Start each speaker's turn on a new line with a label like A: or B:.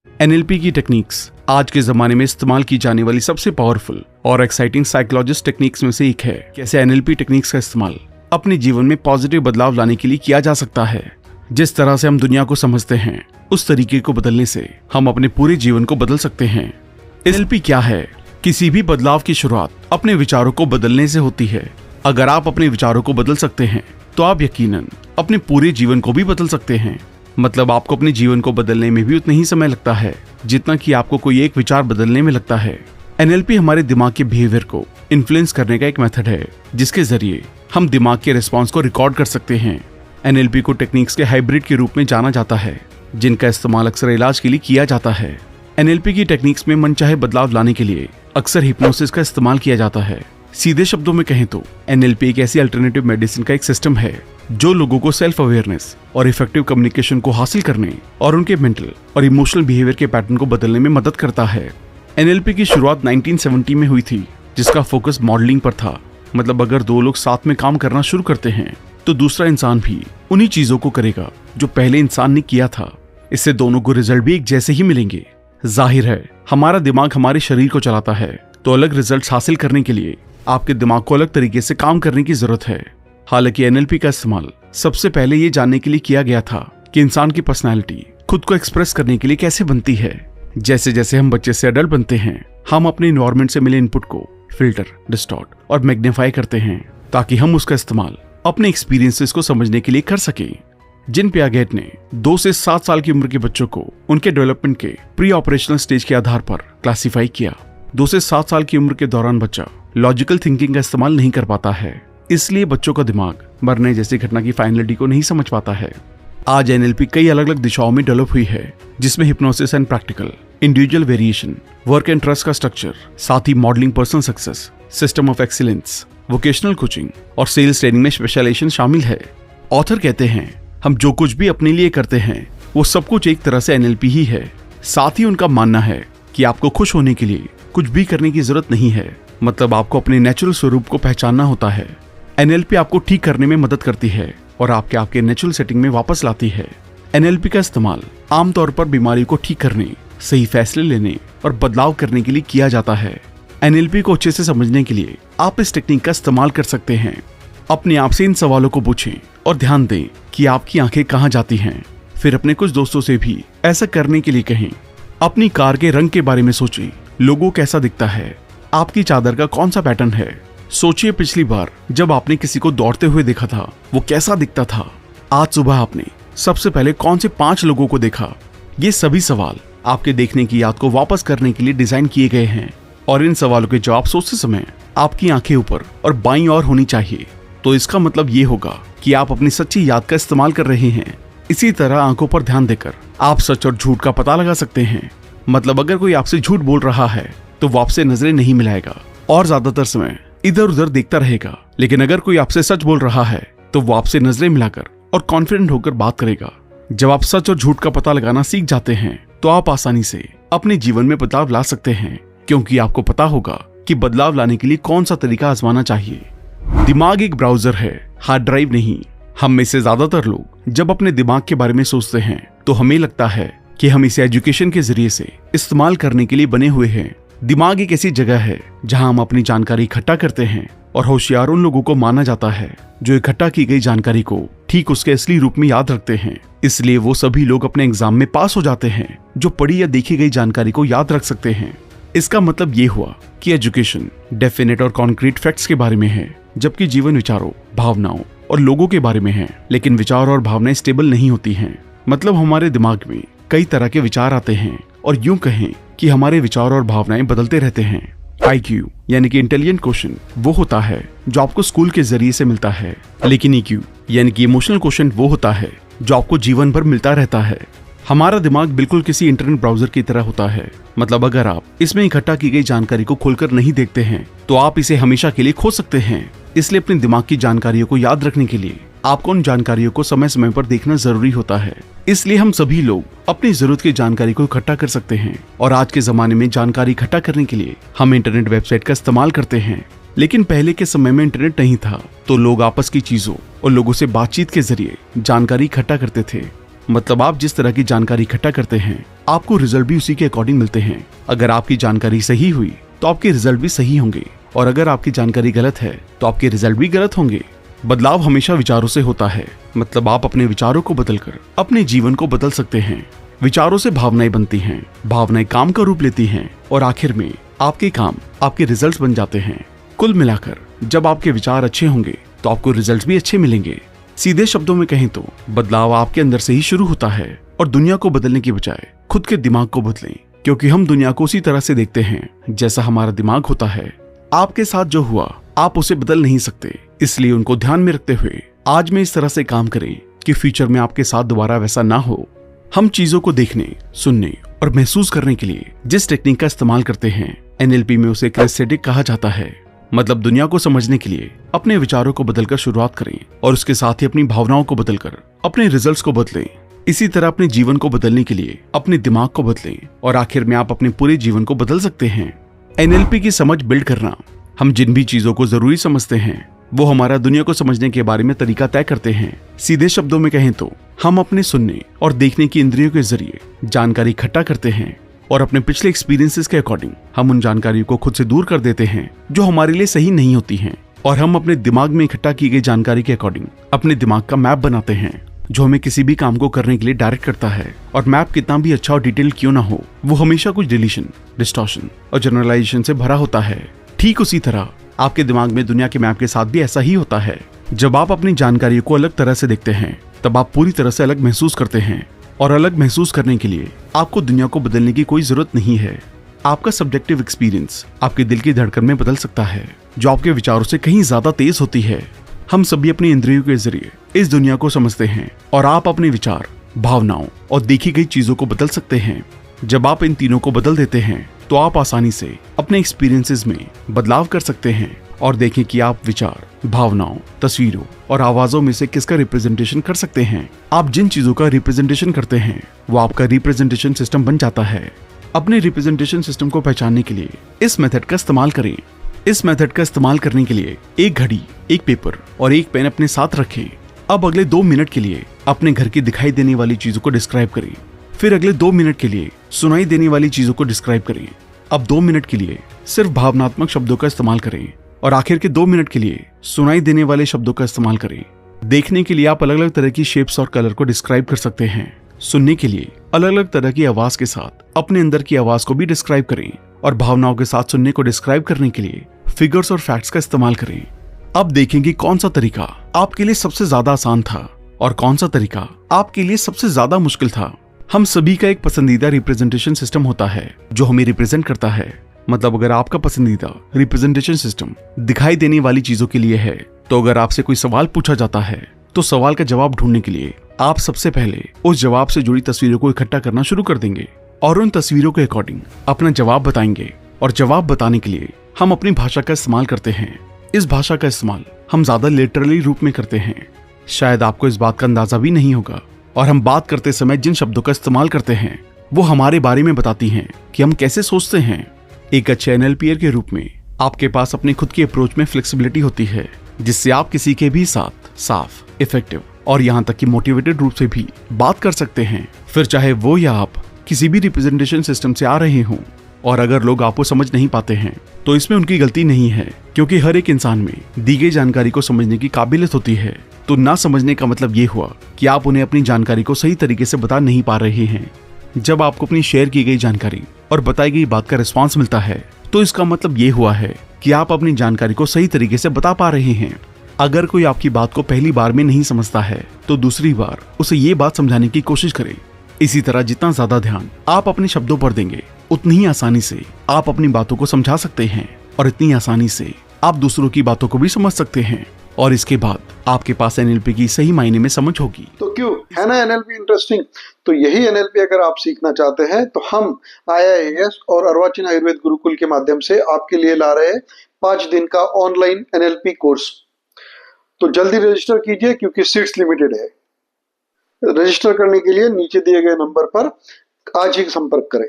A: NLP की techniques आज के जमाने में इस्तेमाल की जाने वाली सबसे पावरफुल और एक्साइटिंग साइकोलॉजिस्ट टेक्निक्स में से एक है। कैसे एनएलपी टेक्निक्स का इस्तेमाल अपने जीवन में पॉजिटिव बदलाव लाने के लिए किया जा सकता है। जिस तरह से हम दुनिया को समझते हैं उस तरीके को बदलने से हम अपने पूरे जीवन को बदल सकते हैं। एनएलपी क्या है? किसी भी बदलाव की शुरुआत अपने विचारों को बदलने से होती है। अगर आप अपने विचारों को बदल सकते हैं तो आप यकीनन अपने पूरे जीवन को भी बदल सकते हैं। मतलब आपको अपने जीवन को बदलने में भी उतना ही समय लगता है जितना कि आपको कोई एक विचार बदलने में लगता है। एनएलपी हमारे दिमाग के बिहेवियर को इन्फ्लुएंस करने का एक मेथड है जिसके जरिए हम दिमाग के रिस्पॉन्स को रिकॉर्ड कर सकते हैं। एनएलपी को टेक्निक्स के हाइब्रिड के रूप में जाना जाता है जिनका इस्तेमाल अक्सर इलाज के लिए किया जाता है। एनएलपी की टेक्निक्स में मनचाहे बदलाव लाने के लिए अक्सर हिप्नोसिस का इस्तेमाल किया जाता है। सीधे शब्दों में कहें तो एनएलपी एक ऐसी अल्टरनेटिव मेडिसिन का एक सिस्टम है जो लोगों को सेल्फ अवेयरनेस और इफेक्टिव कम्युनिकेशन को हासिल करने और उनके मेंटल और इमोशनल बिहेवियर के पैटर्न को बदलने में मदद करता है। एनएलपी की शुरुआत 1970 में हुई थी जिसका फोकस मॉडलिंग पर था। मतलब अगर दो लोग साथ में काम करना शुरू करते हैं तो दूसरा इंसान भी उन्हीं चीजों को करेगा जो पहले इंसान ने किया था। इससे दोनों को रिजल्ट भी एक जैसे ही मिलेंगे। जाहिर है हमारा दिमाग हमारे शरीर को चलाता है तो अलग रिजल्ट्स हासिल करने के लिए आपके दिमाग को अलग तरीके से काम करने की जरूरत है। हालांकि एनएलपी का इस्तेमाल सबसे पहले ये जानने के लिए किया गया था कि इंसान की पर्सनैलिटी खुद को एक्सप्रेस करने के लिए कैसे बनती है। जैसे जैसे हम बच्चे से अडल्ट बनते हैं हम अपने इन्वायरमेंट से मिले इनपुट को फिल्टर, डिस्टॉर्ट और मैग्नीफाई करते हैं ताकि हम उसका इस्तेमाल अपने एक्सपीरियंसेस को समझने के लिए कर सकें। जिन पियागेट ने 2 से 7 साल की उम्र के बच्चों को उनके डेवलपमेंट के प्री ऑपरेशनल स्टेज के आधार पर क्लासिफाई किया। 2 से 7 साल की उम्र के दौरान बच्चा लॉजिकल थिंकिंग का इस्तेमाल नहीं कर पाता है, इसलिए बच्चों का दिमाग मरने जैसी घटना की फाइनलिटी को नहीं समझ पाता है। आज एनएलपी कई अलग अलग दिशाओं में डेवलप हुई है जिसमें hypnosis and practical, individual variation, work and trust का स्ट्रक्चर, साथ ही modelling personal success, system of excellence, vocational coaching और सेल्स ट्रेनिंग में स्पेशलाइजेशन शामिल है। ऑथर कहते हैं हम जो कुछ भी अपने लिए करते हैं वो सब कुछ एक तरह से एनएलपी ही है। साथ ही उनका मानना है कि आपको खुश होने के लिए कुछ भी करने की जरूरत नहीं है। मतलब आपको अपने नेचुरल स्वरूप को पहचानना होता है। एनएलपी आपको ठीक करने में मदद करती है और आपके नेचुरल सेटिंग में वापस लाती है। एनएलपी का इस्तेमाल आमतौर पर बीमारी को ठीक करने, सही फैसले लेने और बदलाव करने के लिए किया जाता है। एनएलपी को अच्छे से समझने के लिए आप इस टेक्निक का इस्तेमाल कर सकते हैं। अपने आप से इन सवालों को पूछें और ध्यान दें कि आपकी आंखें कहाँ जाती हैं। फिर अपने कुछ दोस्तों से भी ऐसा करने के लिए कहें। अपनी कार के रंग के बारे में सोचें, लोगो कैसा दिखता है, आपकी चादर का कौन सा पैटर्न है। सोचिए पिछली बार जब आपने किसी को दौड़ते हुए देखा था वो कैसा दिखता था। आज सुबह आपने सबसे पहले कौन से 5 लोगों को देखा। ये सभी सवाल आपके देखने की याद को वापस करने के लिए डिजाइन किए गए हैं और इन सवालों के जवाब सोचते समय आपकी आंखें ऊपर और बाईं ओर होनी चाहिए। तो इसका मतलब ये होगा कि आप अपनी सच्ची याद का इस्तेमाल कर रहे हैं। इसी तरह आंखों पर ध्यान देकर आप सच और झूठ का पता लगा सकते हैं। मतलब अगर कोई आपसे झूठ बोल रहा है तो वो आपसे नजरें नहीं मिलाएगा और ज्यादातर समय इधर उधर देखता रहेगा। लेकिन अगर कोई आपसे सच बोल रहा है तो वो आपसे नजरें मिलाकर और कॉन्फिडेंट होकर बात करेगा। जब आप सच और झूठ का पता लगाना सीख जाते हैं तो आप आसानी से अपने जीवन में बदलाव ला सकते हैं, क्योंकि आपको पता होगा कि बदलाव लाने के लिए कौन सा तरीका आजमाना चाहिए। दिमाग एक ब्राउजर है, हार्ड ड्राइव नहीं। हम में से ज्यादातर लोग जब अपने दिमाग के बारे में सोचते हैं तो हमें लगता है कि हम इसे एजुकेशन के जरिए से इस्तेमाल करने के लिए बने हुए हैं। दिमाग एक ऐसी जगह है जहां हम अपनी जानकारी इकट्ठा करते हैं और होशियार उन लोगों को माना जाता है जो इकट्ठा की गई जानकारी को ठीक उसके असली रूप में याद रखते हैं। इसलिए वो सभी लोग अपने एग्जाम में पास हो जाते हैं जो पढ़ी या देखी गई जानकारी को याद रख सकते हैं। इसका मतलब ये हुआ कि एजुकेशन डेफिनेट और कॉन्क्रीट फैक्ट्स के बारे में है, जबकि जीवन विचारों, भावनाओं और लोगों के बारे में है। लेकिन विचार और भावनाएं स्टेबल नहीं होती हैं। मतलब हमारे दिमाग में कई तरह के विचार आते हैं और यूं कहें कि हमारे विचार और भावनाएं बदलते रहते हैं। IQ यानी कि इंटेलिजेंट क्वोशिएंट वो होता है जो आपको स्कूल के जरिए से मिलता है, लेकिन EQ यानी कि इमोशनल क्वोशिएंट वो होता है जो आपको जीवन भर मिलता रहता है। हमारा दिमाग बिल्कुल किसी इंटरनेट ब्राउजर की तरह होता है। मतलब अगर आप इसमें इकट्ठा की गई जानकारी को खोलकर नहीं देखते हैं तो आप इसे हमेशा के लिए खो सकते हैं। इसलिए अपने दिमाग की जानकारियों को याद रखने के लिए आपको उन जानकारियों को समय समय पर देखना जरूरी होता है। इसलिए हम सभी लोग अपनी जरूरत की जानकारी को इकट्ठा कर सकते हैं और आज के जमाने में जानकारी इकट्ठा करने के लिए हम इंटरनेट वेबसाइट का इस्तेमाल करते हैं। लेकिन पहले के समय में इंटरनेट नहीं था तो लोग आपस की चीजों और लोगों से बातचीत के जरिए जानकारी इकट्ठा करते थे। मतलब आप जिस तरह की जानकारी इकट्ठा करते हैं आपको रिजल्ट भी उसी के अकॉर्डिंग मिलते हैं। अगर आपकी जानकारी सही हुई तो आपके रिजल्ट भी सही होंगे, और अगर आपकी जानकारी गलत है तो आपके रिजल्ट भी गलत होंगे। बदलाव हमेशा विचारों से होता है, मतलब आप अपने विचारों को बदलकर अपने जीवन को बदल सकते हैं। विचारों से भावनाएं बनती हैं, भावनाएं काम का रूप लेती हैं, और आखिर में आपके काम आपके रिजल्ट्स बन जाते हैं। कुल मिलाकर जब आपके विचार अच्छे होंगे तो आपको रिजल्ट्स भी अच्छे मिलेंगे। सीधे शब्दों में कहें तो बदलाव आपके अंदर से ही शुरू होता है, और दुनिया को बदलने की बजाय खुद के दिमाग को बदलें, क्योंकि हम दुनिया को उसी तरह से देखते हैं जैसा हमारा दिमाग होता है। आपके साथ जो हुआ आप उसे बदल नहीं सकते, इसलिए उनको ध्यान में रखते हुए आज में इस तरह से काम करें कि फ्यूचर में आपके साथ दोबारा वैसा ना हो। हम चीजों को देखने, सुनने और महसूस करने के लिए जिस टेक्निक का इस्तेमाल करते हैं एनएलपी में उसे किनेस्थेटिक कहा जाता है। मतलब दुनिया को समझने के लिए अपने विचारों को बदलकर शुरुआत करें, और उसके साथ ही अपनी भावनाओं को बदलकर अपने रिजल्ट्स को बदलें। इसी तरह अपने जीवन को बदलने के लिए अपने दिमाग को बदलें, और आखिर में आप अपने पूरे जीवन को बदल सकते हैं। एनएलपी की समझ बिल्ड करना, हम जिन भी चीजों को जरूरी समझते हैं वो हमारा दुनिया को समझने के बारे में तरीका तय करते हैं। सीधे शब्दों में कहें तो हम अपने सुनने और देखने की इंद्रियों के जरिए जानकारी इकट्ठा करते हैं, और अपने पिछले एक्सपीरियंसेस के अकॉर्डिंग हम उन जानकारियों को खुद से दूर कर देते हैं जो हमारे लिए सही नहीं होती हैं, और हम अपने दिमाग में इकट्ठा की गई जानकारी के अकॉर्डिंग अपने दिमाग का मैप बनाते हैं जो हमें किसी भी काम को करने के लिए डायरेक्ट करता है। और मैप कितना भी अच्छा और डिटेल क्यों ना हो, वो हमेशा कुछ डिलीशन, डिस्टॉर्शन और जनरलाइजेशन से भरा होता है। ठीक उसी तरह आपके दिमाग में दुनिया के मैप के साथ भी ऐसा ही होता है। जब आप अपनी जानकारियों को अलग तरह से देखते हैं तब आप पूरी तरह से अलग महसूस करते हैं, और अलग महसूस करने के लिए आपको दुनिया को बदलने की कोई जरूरत नहीं है। आपका सब्जेक्टिव एक्सपीरियंस आपके दिल की धड़कन में बदल सकता है, जो आपके विचारों से कहीं ज्यादा तेज होती है। हम सभी अपनी इंद्रियों के जरिए इस दुनिया को समझते हैं, और आप अपने विचार, भावनाओं और देखी गई चीजों को बदल सकते हैं। जब आप इन तीनों को बदल देते हैं तो आप आसानी से अपने एक्सपीरियंसेस में बदलाव कर सकते हैं, और देखें कि आप विचार, भावनाओं, तस्वीरों और आवाजों में से किसका रिप्रेजेंटेशन कर सकते हैं। आप जिन चीजों का रिप्रेजेंटेशन करते हैं वो आपका रिप्रेजेंटेशन सिस्टम बन जाता है। अपने रिप्रेजेंटेशन सिस्टम को पहचानने के लिए इस मेथड का इस्तेमाल करें। इस मेथड का इस्तेमाल करने के लिए एक घड़ी, एक पेपर और एक पेन अपने साथ रखें। अब अगले 2 मिनट के लिए अपने घर की दिखाई देने वाली चीजों को डिस्क्राइब करें। फिर अगले 2 मिनट के लिए सुनाई देने वाली चीजों को डिस्क्राइब करें। अब 2 मिनट के लिए सिर्फ भावनात्मक शब्दों का इस्तेमाल करें, और आखिर के 2 मिनट के लिए सुनाई देने वाले शब्दों का इस्तेमाल करें। देखने के लिए आप अलग अलग तरह की शेप्स और कलर को डिस्क्राइब कर सकते हैं। सुनने के लिए अलग अलग तरह की आवाज के साथ अपने अंदर की आवाज को भी डिस्क्राइब करें, और भावनाओं के साथ सुनने को डिस्क्राइब करने के लिए फिगर्स और फैक्ट्स का इस्तेमाल करें। अब देखेंगे कौन सा तरीका आपके लिए सबसे ज्यादा आसान था और कौन सा तरीका आपके लिए सबसे ज्यादा मुश्किल था। हम सभी का एक पसंदीदा रिप्रेजेंटेशन सिस्टम होता है जो हमें रिप्रेजेंट करता है। मतलब अगर आपका पसंदीदा रिप्रेजेंटेशन सिस्टम दिखाई देने वाली चीजों के लिए है, तो अगर आपसे कोई सवाल पूछा जाता है तो सवाल का जवाब ढूंढने के लिए आप सबसे पहले उस जवाब से जुड़ी तस्वीरों को इकट्ठा करना शुरू कर देंगे, और उन तस्वीरों के अकॉर्डिंग अपना जवाब बताएंगे। और जवाब बताने के लिए हम अपनी भाषा का इस्तेमाल करते हैं। इस भाषा का इस्तेमाल हम ज्यादा लिटरली रूप में करते हैं। शायद आपको इस बात का अंदाजा भी नहीं होगा, और हम बात करते समय जिन शब्दों का इस्तेमाल करते हैं वो हमारे बारे में बताती हैं कि हम कैसे सोचते हैं। एक अच्छे एनएलपीयर के रूप में आपके पास अपनी खुद की अप्रोच में फ्लेक्सिबिलिटी होती है, जिससे आप किसी के भी साथ साफ, इफेक्टिव और यहाँ तक कि मोटिवेटेड रूप से भी बात कर सकते हैं। फिर चाहे वो या आप किसी भी रिप्रेजेंटेशन सिस्टम से आ रहे हों, और अगर लोग आपको समझ नहीं पाते हैं तो इसमें उनकी गलती नहीं है, क्योंकि हर एक इंसान में दी गई जानकारी को समझने की काबिलियत होती है। तो ना समझने का मतलब ये हुआ कि आप उन्हें अपनी जानकारी को सही तरीके से बता नहीं पा रहे हैं। जब आपको अपनी शेयर की गई जानकारी और बताई गई बात का रिस्पॉन्स मिलता है तो इसका मतलब ये हुआ है कि आप अपनी जानकारी को सही तरीके से बता पा रहे हैं। अगर कोई आपकी बात को पहली बार में नहीं समझता है तो दूसरी बार उसे ये बात समझाने की कोशिश करें। इसी तरह जितना ज्यादा ध्यान आप अपने शब्दों पर देंगे उतनी ही आसानी से आप अपनी बातों को समझा सकते हैं, और इतनी आसानी से आप दूसरों की बातों को भी समझ सकते हैं, और इसके बाद आपके पास एनएलपी की सही मायने में समझ होगी।
B: तो क्यों है ना एनएलपी इंटरेस्टिंग। तो यही एनएलपी अगर आप सीखना चाहते हैं तो हम आईआईएस और अर्वाचीन आयुर्वेद गुरुकुल के माध्यम से आपके लिए ला रहे हैं 5 दिन का ऑनलाइन एनएलपी कोर्स। तो जल्दी रजिस्टर कीजिए क्योंकि सीट्स लिमिटेड है। रजिस्टर करने के लिए नीचे दिए गए नंबर पर आज ही संपर्क करें।